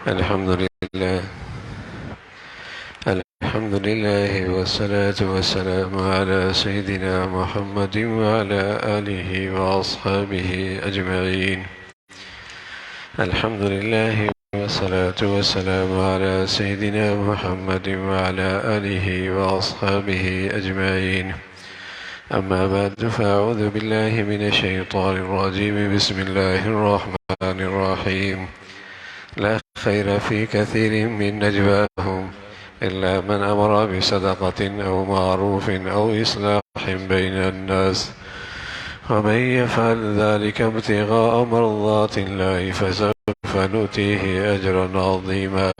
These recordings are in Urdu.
الحمد لله الحمد لله والصلاة والسلام على سيدنا محمد وعلى آله وأصحابه أجمعين. الحمد لله والصلاة والسلام على سيدنا محمد وعلى آله وأصحابه أجمعين. أما بعد فأعوذ بالله من الشيطان الرجيم. بسم الله الرحمن الرحيم. لا خير في كثير من نجواهم إلا من أمر بصدقة أو معروف أو إصلاح بين الناس ومن يفعل ذلك ابتغاء مرضات الله فسوف نؤتيه أجرا عظيما.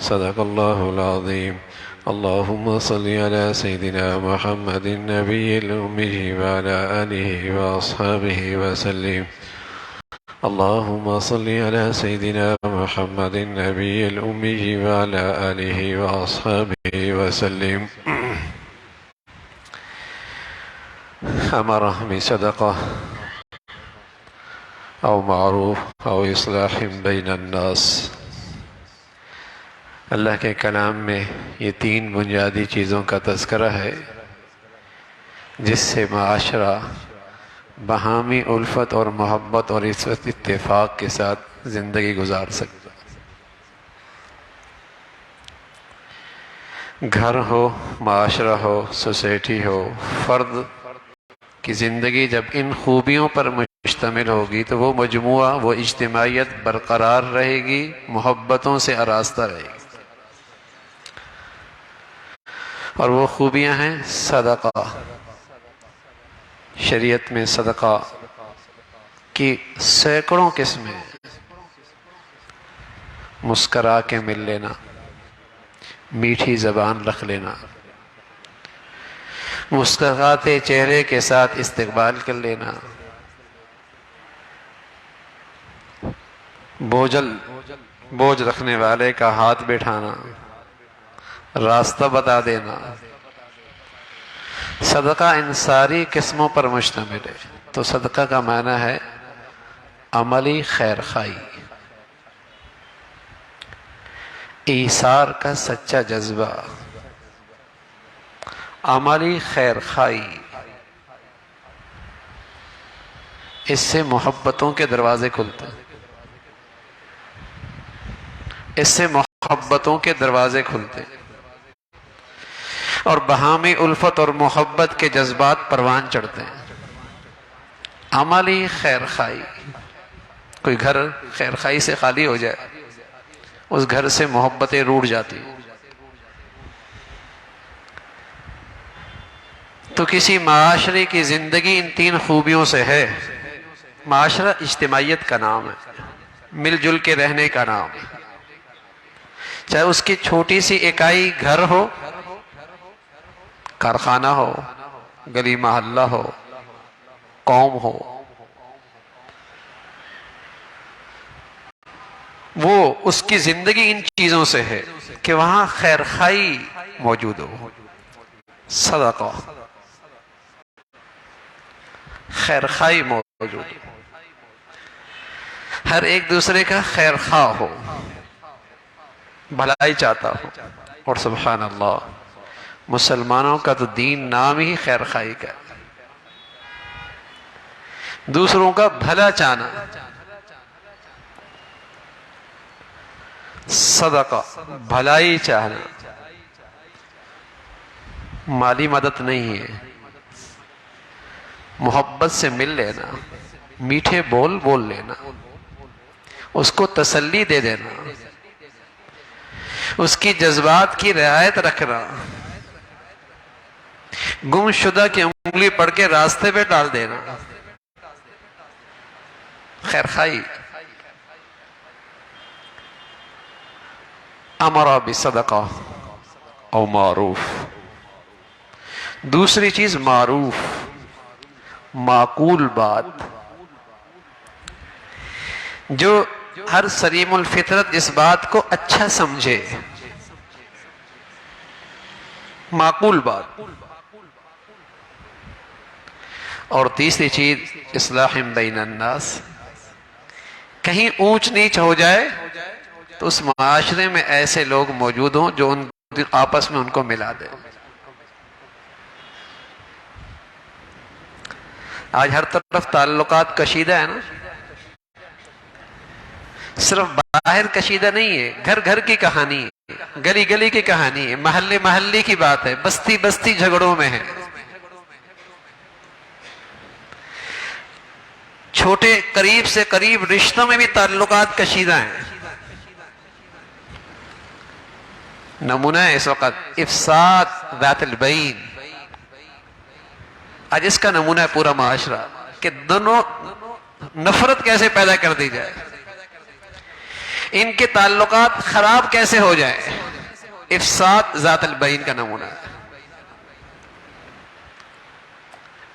صدق الله العظيم. اللهم صل على سيدنا محمد النبي الأمي وعلى آله وأصحابه وسلم. اللهم صل على سيدنا محمد النبي الأمي وعلى آله وأصحابه وسلم. أمر بصدقة أو معروف أو إصلاح بين الناس. اللہ کے کلام میں یہ تین بنیادی چیزوں کا تذکرہ ہے جس سے معاشرہ باہمی الفت اور محبت اور اتفاق کے ساتھ زندگی گزار سکتا. گھر ہو، معاشرہ ہو، سوسائٹی ہو، فرد کی زندگی جب ان خوبیوں پر مشتمل ہوگی تو وہ مجموعہ، وہ اجتماعیت برقرار رہے گی، محبتوں سے آراستہ رہے گی. اور وہ خوبیاں ہیں صدقہ. شریعت میں صدقہ کی سینکڑوں قسمیں. مسکرا کے مل لینا، میٹھی زبان رکھ لینا، مسکراتے چہرے کے ساتھ استقبال کر لینا، بوجھ رکھنے والے کا ہاتھ بٹھانا، راستہ بتا دینا. صدقہ ان ساری قسموں پر مشتمل ہے. تو صدقہ کا معنی ہے عملی خیر خواہی، ایثار کا سچا جذبہ، عملی خیر خواہی. اس سے محبتوں کے دروازے کھلتے ہیں، اس سے محبتوں کے دروازے کھلتے ہیں اور باہمی الفت اور محبت کے جذبات پروان چڑھتے ہیں. عملی خیر خواہی. کوئی گھر خیر خواہی سے خالی ہو جائے اس گھر سے محبتیں روٹ جاتی. تو کسی معاشرے کی زندگی ان تین خوبیوں سے ہے. معاشرہ اجتماعیت کا نام ہے، مل جل کے رہنے کا نام ہے. چاہے اس کی چھوٹی سی اکائی گھر ہو، کارخانہ ہو، گلی محلہ ہو، قوم ہو، وہ اس کی زندگی ان چیزوں سے ہے کہ وہاں خیر خواہی موجود ہو. صدقہ، خیر خواہی موجود ہو، ہر ایک دوسرے کا خیر خواہ ہو، بھلائی چاہتا ہو. اور سبحان اللہ، مسلمانوں کا تو دین نام ہی خیر خواہی کا، دوسروں کا بھلا چاہنا. صدقہ، بھلائی چاہنا، مالی مدد نہیں ہے. محبت سے مل لینا، میٹھے بول لینا، اس کو تسلی دے دینا، اس کی جذبات کی رعایت رکھنا، گم شدہ کی انگلی پڑھ کے راستے پہ ڈال دینا. خیر خواہی. امر بصدقہ او معروف. دوسری چیز معروف، معقول بات، جو ہر سلیم الفطرت اس بات کو اچھا سمجھے. معقول بات. اور تیسری چیز اصلاح بین الناس. کہیں اونچ نیچ ہو جائے تو تو اس معاشرے میں ایسے لوگ موجود ہوں جو ان آپس میں ان کو ملا دے۔ آج ہر طرف تعلقات کشیدہ ہے نا، صرف باہر کشیدہ نہیں ہے، گھر گھر کی کہانی ہے، گلی گلی کی کہانی ہے، محلے محلے کی بات ہے، بستی بستی جھگڑوں میں ہے، چھوٹے قریب سے قریب رشتوں میں بھی تعلقات کشیدہ ہیں۔ نمونہ ہے اس وقت افساد ذات البین، آج اس کا نمونہ ہے پورا معاشرہ کہ دونوں نفرت کیسے پیدا کر دی جائے، ان کے تعلقات خراب کیسے ہو جائے، افساد ذات البین کا نمونہ ہے۔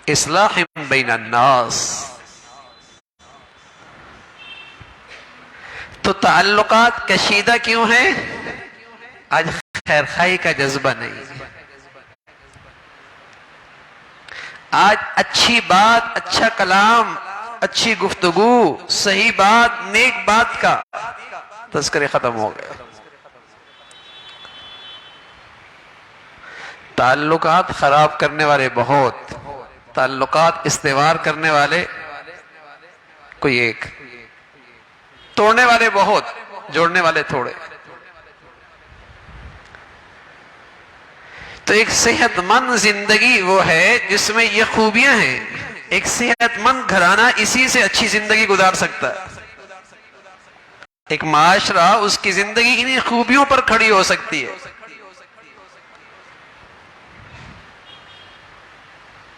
اصلاح بین الناس، تو تعلقات کشیدہ کیوں ہیں؟ آج خیر خواہی کا جذبہ نہیں، آج اچھی بات، اچھا کلام، اچھی گفتگو، صحیح بات، نیک بات کا تذکرے ختم ہو گئے۔ تعلقات خراب کرنے والے بہت، تعلقات استوار کرنے والے کوئی ایک، توڑنے والے بہت، جوڑنے والے تھوڑے۔ تو ایک صحت مند زندگی وہ ہے جس میں یہ خوبیاں ہیں، ایک صحت مند گھرانہ اسی سے اچھی زندگی گزار سکتا ہے، ایک معاشرہ اس کی زندگی انہی خوبیوں پر کھڑی ہو سکتی ہے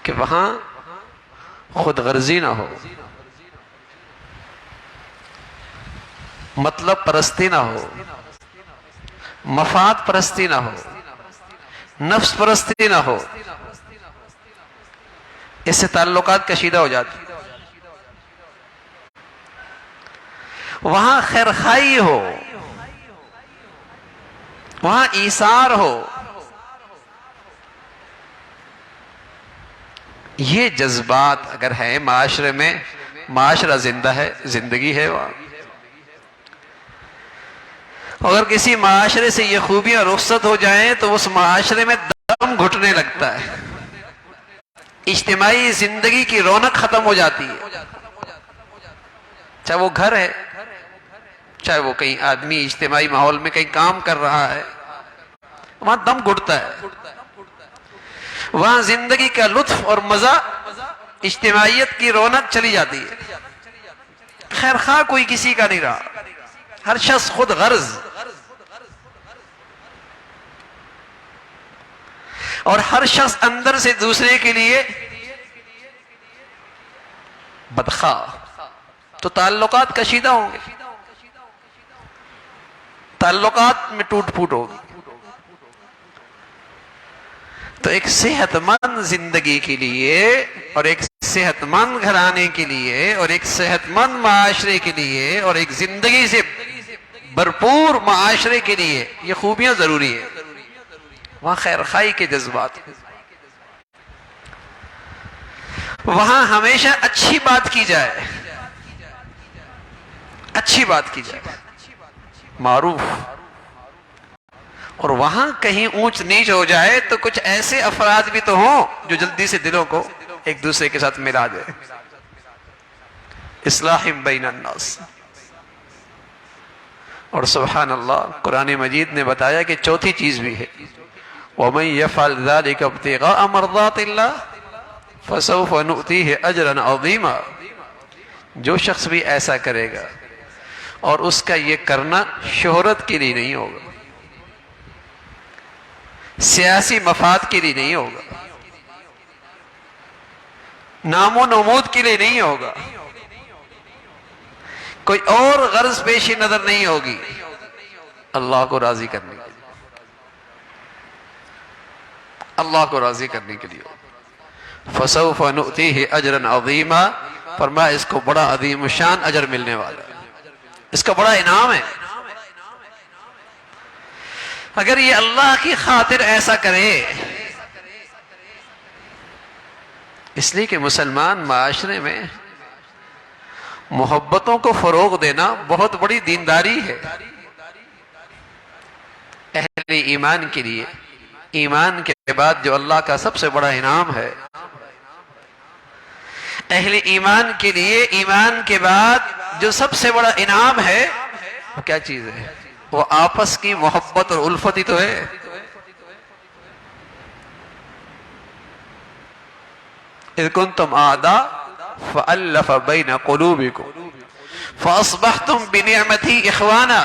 کہ وہاں خود غرضی نہ ہو، مطلب پرستی نہ ہو، مفاد پرستی نہ ہو، نفس پرستی نہ ہو، اس سے تعلقات کشیدہ ہو جاتی۔ وہاں خیرخواہی ہو، وہاں ایثار ہو، یہ جذبات اگر ہے معاشرے میں، معاشرہ زندہ ہے، زندگی ہے وہاں۔ اگر کسی معاشرے سے یہ خوبیاں رخصت ہو جائیں تو اس معاشرے میں دم گھٹنے لگتا ہے، اجتماعی زندگی کی رونق ختم ہو جاتی ہے، چاہے وہ گھر ہے، چاہے وہ کہیں آدمی اجتماعی ماحول میں کہیں کام کر رہا ہے، وہاں دم گھٹتا ہے، وہاں زندگی کا لطف اور مزہ، اجتماعیت کی رونق چلی جاتی ہے، خیر خواہ کوئی کسی کا نہیں رہا، ہر شخص خود غرض، اور ہر شخص اندر سے دوسرے کے لیے بدخواہ، تو تعلقات کشیدہ ہوں گے، تعلقات میں ٹوٹ پھوٹ ہوگی۔ تو ایک صحت مند زندگی کے لیے اور ایک صحت مند گھرانے کے لیے اور ایک صحت مند معاشرے کے لیے اور ایک زندگی سے بھرپور معاشرے کے لیے یہ خوبیاں ضروری ہیں، وہاں خیرخواہی کے جذبات، وہاں ہمیشہ اچھی بات کی جائے، اچھی بات کی جائے، معروف، اور وہاں کہیں اونچ نیچ ہو جائے تو کچھ ایسے افراد بھی تو ہوں جو جلدی سے دلوں کو ایک دوسرے کے ساتھ ملا دے۔ اصلاح بین الناس۔ اور سبحان اللہ، قرآن مجید نے بتایا کہ چوتھی چیز بھی ہے، وَمَن يَفْعَلْ ذَلِكَ ابْتِغَاءَ مَرْضَاتِ اللَّهِ فَسَوْفَ نُؤْتِيهِ أَجْرًا عَظِيمًا، جو شخص بھی ایسا کرے گا اور اس کا یہ کرنا شہرت کے لیے نہیں ہوگا، سیاسی مفاد کے لیے نہیں ہوگا، نام و نمود کے لیے نہیں ہوگا، کوئی اور غرض پیشی نظر نہیں ہوگی، اللہ کو راضی کرنے کے لیے، اللہ کو راضی کرنے کے لیے۔ فَسَوْفَ نُؤْتِيهِ أَجْرًا عَظِيمًا، فرمایا اس کو بڑا عظیم شان اجر ملنے والا ہے، اس کا بڑا انعام ہے۔ اگر یہ اللہ کی خاطر ایسا کرے، اس لیے کہ مسلمان معاشرے میں محبتوں کو فروغ دینا بہت بڑی دینداری ہے، ایمان کے لیے ایمان کے بعد جو اللہ کا سب سے بڑا انعام ہے، اہل ایمان کے لیے ایمان کے بعد جو سب سے بڑا انعام ہے وہ کیا چیز ہے؟ وہ آپس کی محبت اور الفت ہی تو ہے۔ اذ کنتم اعداء فألف بین قلوبکم فاصبحتم بنعمتی اخوانا۔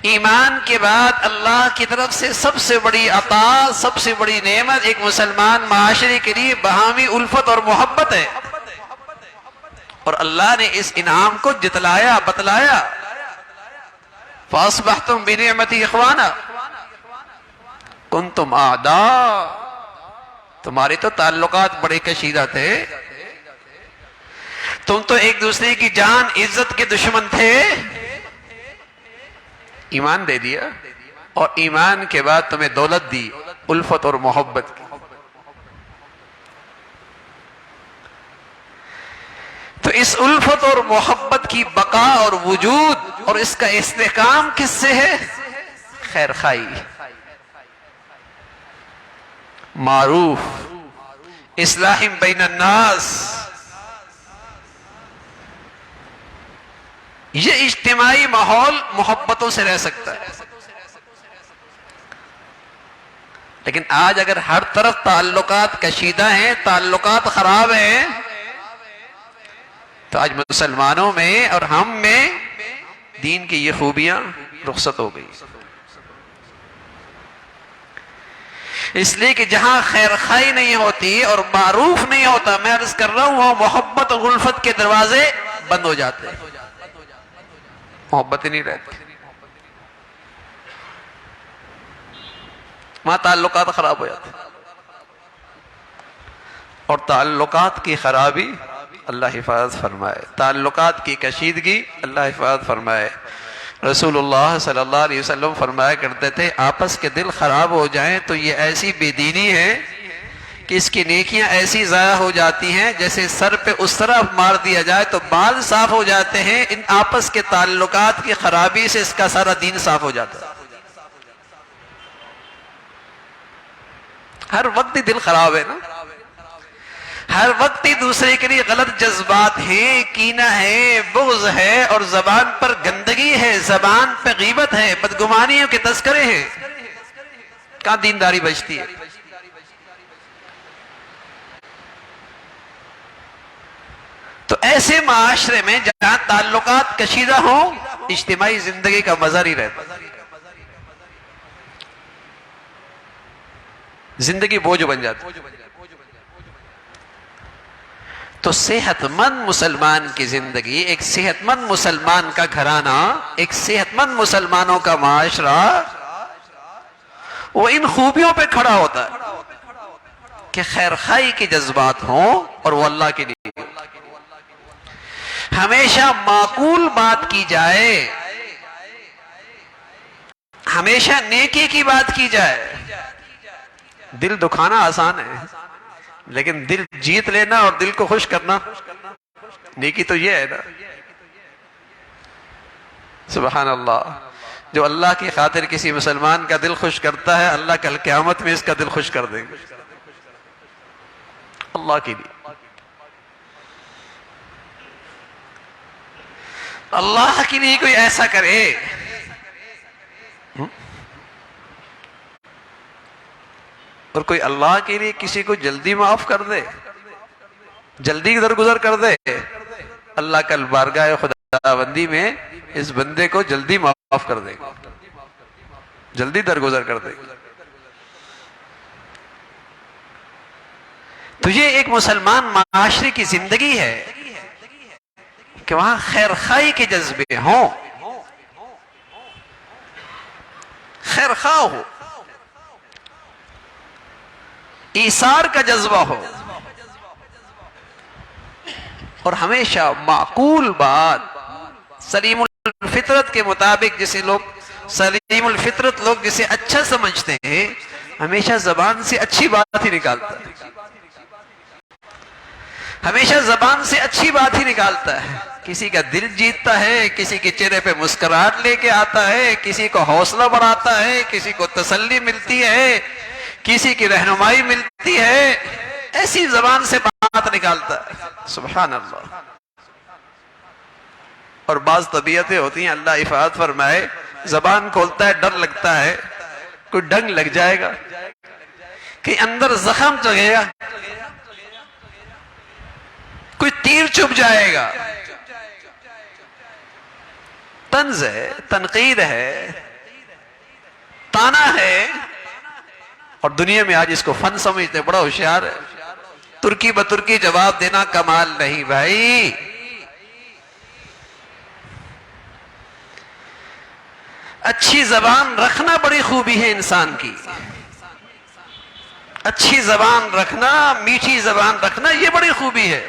ایمان کے بعد اللہ کی طرف سے سب سے بڑی عطا، سب سے بڑی نعمت ایک مسلمان معاشرے کے لیے باہمی الفت اور محبت ہے، اور اللہ نے اس انعام کو جتلایا، بتلایا۔ فاصبحتم بنعمتی اخوانا کنتم اعداء، تمہارے تو تعلقات بڑے کشیدہ تھے، تم تو ایک دوسرے کی جان عزت کے دشمن تھے۔ ایمان دے دیا، اور ایمان کے بعد تمہیں دولت دی الفت اور محبت کی۔ تو اس الفت اور محبت کی بقا اور وجود اور اس کا استحکام کس سے ہے؟ خیر خائی، معروف، اصلاح بین الناس۔ یہ اجتماعی ماحول محبتوں سے رہ سکتا ہے، لیکن آج اگر ہر طرف تعلقات کشیدہ ہیں، تعلقات خراب ہیں، تو آج مسلمانوں میں اور ہم میں دین کی یہ خوبیاں رخصت ہو گئی۔ اس لیے کہ جہاں خیر خائی نہیں ہوتی اور معروف نہیں ہوتا، میں عرض کر رہا ہوں، وہاں محبت اور الفت کے دروازے بند ہو جاتے ہیں، محبت ہی نہیں رہتی، وہاں تعلقات خراب ہو جاتے ہیں، اور تعلقات کی خرابی اللہ حفاظت فرمائے، تعلقات کی کشیدگی اللہ حفاظت فرمائے۔ رسول اللہ صلی اللہ علیہ وسلم فرمایا کرتے تھے، آپس کے دل خراب ہو جائیں تو یہ ایسی بے دینی ہے کہ اس کی نیکیاں ایسی ضائع ہو جاتی ہیں جیسے سر پہ اس طرح مار دیا جائے تو بال صاف ہو جاتے ہیں۔ ان آپس کے تعلقات کی خرابی سے اس کا سارا دین صاف ہو جاتا ہے۔ ہر وقت ہی دل خراب ہے نا، ہر وقت ہی دوسرے کے لیے غلط جذبات ہیں، کینہ ہے، بغض ہے، اور زبان پر گندگی ہے، زبان پہ غیبت ہے، بدگمانیوں کے تذکرے ہیں، کہاں دینداری بچتی ہے؟ تو ایسے معاشرے میں جہاں تعلقات کشیدہ ہوں، اجتماعی زندگی کا مزہ نہیں رہتا، زندگی بوجھ بن جاتی۔ تو صحت مند مسلمان کی زندگی، ایک صحت مند مسلمان کا گھرانہ، ایک صحت مند مسلمانوں کا معاشرہ، وہ ان خوبیوں پہ کھڑا ہوتا ہے کہ خیر خائی کے جذبات ہوں، اور وہ اللہ کے لیے ہمیشہ معقول بات کی جائے، ہمیشہ نیکی کی بات کی جائے۔ دل دکھانا آسان ہے، لیکن دل جیت لینا اور دل کو خوش کرنا نیکی تو یہ ہے نا۔ سبحان اللہ، جو اللہ کی خاطر کسی مسلمان کا دل خوش کرتا ہے، اللہ کل قیامت میں اس کا دل خوش کر دیں گے، اللہ کے لیے۔ اللہ کے لیے کوئی ایسا کرے، اور کوئی اللہ کے لیے کسی کو جلدی معاف کر دے، جلدی درگزر کر دے، اللہ کل بارگاہ خداوندی میں اس بندے کو جلدی معاف کر دے گا، جلدی درگزر کر دے گا۔ تو یہ ایک مسلمان معاشرے کی زندگی ہے کہ وہاں خیر خائی کے جذبے ہوں، خیر خواہ ہو، ایثار کا جذبہ ہو، اور ہمیشہ معقول بات، سلیم الفطرت کے مطابق، جسے لوگ سلیم الفطرت لوگ جسے اچھا سمجھتے ہیں، ہمیشہ زبان سے اچھی بات ہی نکالتا ہے، ہمیشہ زبان سے اچھی بات ہی نکالتا ہے، کسی کا دل جیتتا ہے، کسی کے چہرے پہ مسکراہٹ لے کے آتا ہے، کسی کو حوصلہ بڑھاتا ہے، کسی کو تسلی ملتی ہے، کسی کی رہنمائی ملتی ہے، ایسی زبان سے بات نکالتا ہے۔ سبحان اللہ۔ اور بعض طبیعتیں ہوتی ہیں، اللہ حفاظت فرمائے، زبان کھولتا ہے ڈر لگتا ہے کوئی ڈنگ لگ جائے گا، کہ اندر زخم جگے گا، کوئی تیر چبھ جائے گا۔ طنز ہے، تنقید ہے، تانا ہے، اور دنیا میں آج اس کو فن سمجھتے، بڑا ہوشیار ہے۔ ترکی بترکی جواب دینا کمال نہیں بھائی، اچھی زبان رکھنا بڑی خوبی ہے انسان کی، اچھی زبان رکھنا، میٹھی زبان رکھنا، یہ بڑی خوبی ہے۔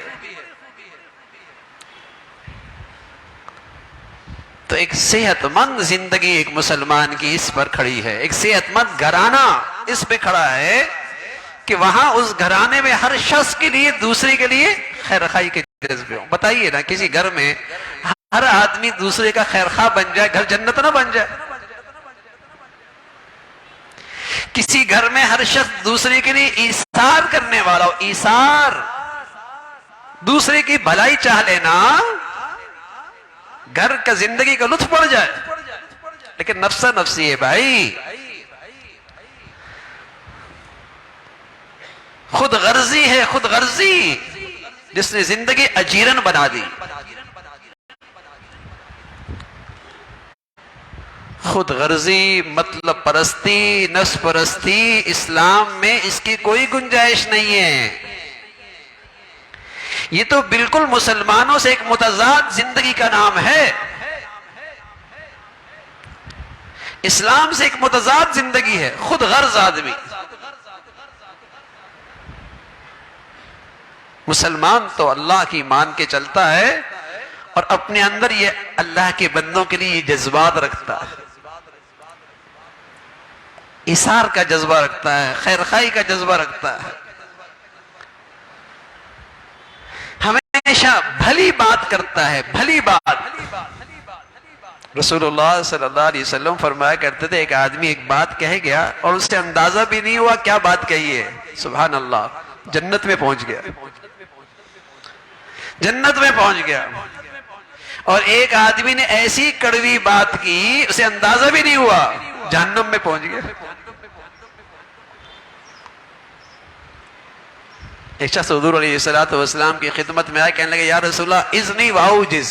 تو ایک صحت مند زندگی ایک مسلمان کی اس پر کھڑی ہے، ایک صحت مند گھرانہ اس پہ کھڑا ہے کہ وہاں اس گھرانے میں ہر شخص کے لیے دوسرے کے لیے خیر خواہی کے جذبے ہوں۔ بتائیے نا، کسی گھر میں ہر آدمی دوسرے کا خیر خواہ بن جائے، گھر جنت نہ بن جائے؟ کسی گھر میں ہر شخص دوسرے کے لیے ایثار کرنے والا ہو، ایثار، دوسرے کی بھلائی چاہ لینا، گھر کا زندگی کا لطف پڑ جائے۔ لیکن نفسہ نفسی ہے بھائی، خود غرضی ہے، خود غرضی، جس نے زندگی اجیرن بنا دی۔ خود غرضی، مطلب پرستی، نفس پرستی، اسلام میں اس کی کوئی گنجائش نہیں ہے۔ یہ تو بالکل مسلمانوں سے ایک متضاد زندگی کا نام ہے، اسلام سے ایک متضاد زندگی ہے، خود غرض آدمی۔ مسلمان تو اللہ کی مان کے چلتا ہے اور اپنے اندر یہ اللہ کے بندوں کے لیے یہ جذبات رکھتا ہے، ایثار کا جذبہ رکھتا ہے، خیر خواہی کا جذبہ رکھتا ہے، ہمیشہ بھلی بات کرتا ہے، بھلی بات۔ رسول اللہ صلی اللہ علیہ وسلم فرمایا کرتے تھے، ایک آدمی ایک بات کہہ گیا اور اس سے اندازہ بھی نہیں ہوا کیا بات کہی ہے، سبحان اللہ، جنت میں پہنچ گیا، جنت میں پہنچ گیا۔ اور ایک آدمی نے ایسی کڑوی بات کی، اسے اندازہ بھی نہیں ہوا، جہنم میں پہنچ گیا۔ ایک شخص حضور علیہ السلام کی خدمت میں آئے، کہنے لگے یا رسول اللہ اذنی واوجز،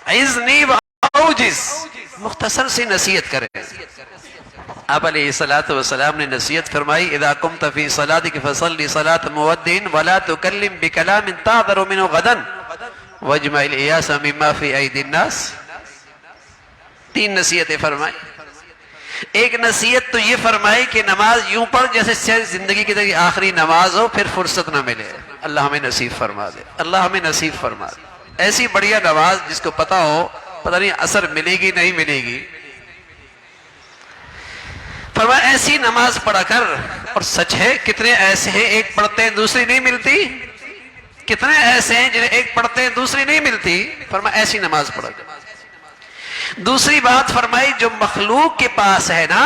اذنی واوجز، مختصر سی نصیحت کریں۔ آپ علیہ السلام نے نصیحت فرمائی، اذا قمت فی صلاتک فصلی صلاة مودع ولا تکلم بکلام تعذر منه غدا واجمع الیاس مما فی ایدی الناس۔ تین نصیحتیں فرمائی۔ ایک نصیحت تو یہ فرمائی کہ نماز یوں پڑھ جیسے زندگی کی آخری نماز ہو، پھر فرصت نہ ملے۔ اللہ ہمیں نصیب فرما دے، اللہ ہمیں نصیب فرما دے ایسی بڑھیا نماز جس کو پتا ہو پتہ نہیں اثر ملے گی نہیں ملے گی۔ فرمایا ایسی نماز پڑھا کر، اور سچ ہے کتنے ایسے ہیں ایک پڑھتے ہیں دوسری نہیں ملتی، کتنے ایسے ہیں جنہیں ایک پڑھتے ہیں دوسری نہیں ملتی، فرمایا ایسی نماز پڑھا کر۔ دوسری بات فرمائی، جو مخلوق کے پاس ہے نا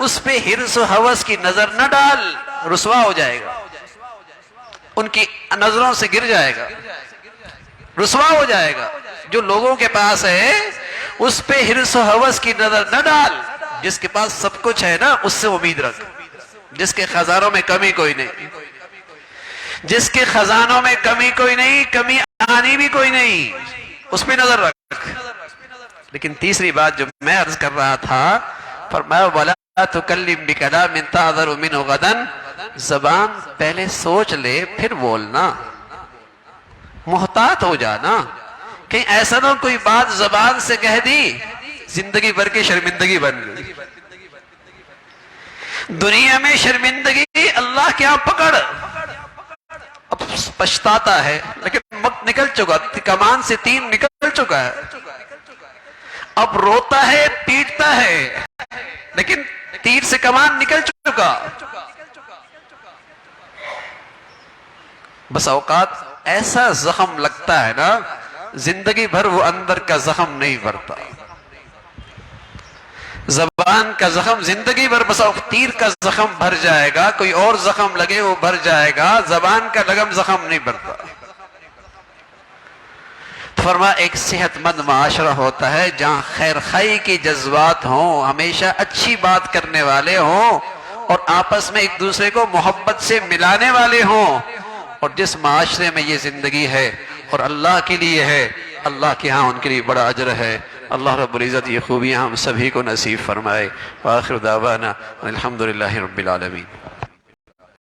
اس پہ حرص و ہوس کی نظر نہ ڈال، رسوا ہو جائے گا، ان کی نظروں سے گر جائے گا، رسوا ہو جائے گا۔ جو لوگوں کے پاس ہے اس پہ حرص و ہوس کی نظر نہ ڈال، جس کے پاس سب کچھ ہے نا اس سے امید رکھ، جس کے خزانوں میں کمی کوئی نہیں، جس کے خزانوں میں کمی کوئی نہیں، کمی آنی بھی کوئی نہیں، اس پہ نظر رکھ۔ لیکن تیسری بات جو میں عرض کر رہا تھا، فرمایا وَلَا تُكَلِّمْ بِكَلَامٍ تَعْذَرُ مِنْهُ غَدًا، زبان پہلے سوچ لے پھر بولنا، محتاط ہو جانا، کہیں ایسا نہ کوئی بات زبان سے کہہ دی زندگی بھر کی شرمندگی بن گئی۔ دنیا میں شرمندگی اللہ کے ہاں پکڑ، اب پچھتاتا ہے لیکن وقت نکل چکا، کمان سے تین نکل چکا ہے، اب روتا ہے پیٹتا ہے لیکن تیر سے کمان نکل چکا۔ بس اوقات ایسا زخم لگتا ہے نا زندگی بھر وہ اندر کا زخم نہیں بھرتا. زبان کا زخم زندگی بھر بس تیر کا زخم بھر جائے گا، کوئی اور زخم لگے وہ بھر جائے گا، زبان کا لگم زخم نہیں بھرتا. فرما ایک صحت مند معاشرہ ہوتا ہے جہاں خیر خائی کی جذبات ہوں، ہمیشہ اچھی بات کرنے والے ہوں اور آپس میں ایک دوسرے کو محبت سے ملانے والے ہوں. اور جس معاشرے میں یہ زندگی ہے اور اللہ کے لیے ہے، اللہ کے ہاں ان کے لیے بڑا اجر ہے. اللہ رب العزت یہ خوبیاں ہم سبھی کو نصیب فرمائے. وآخر دعوانا الحمدللہ رب العالمین.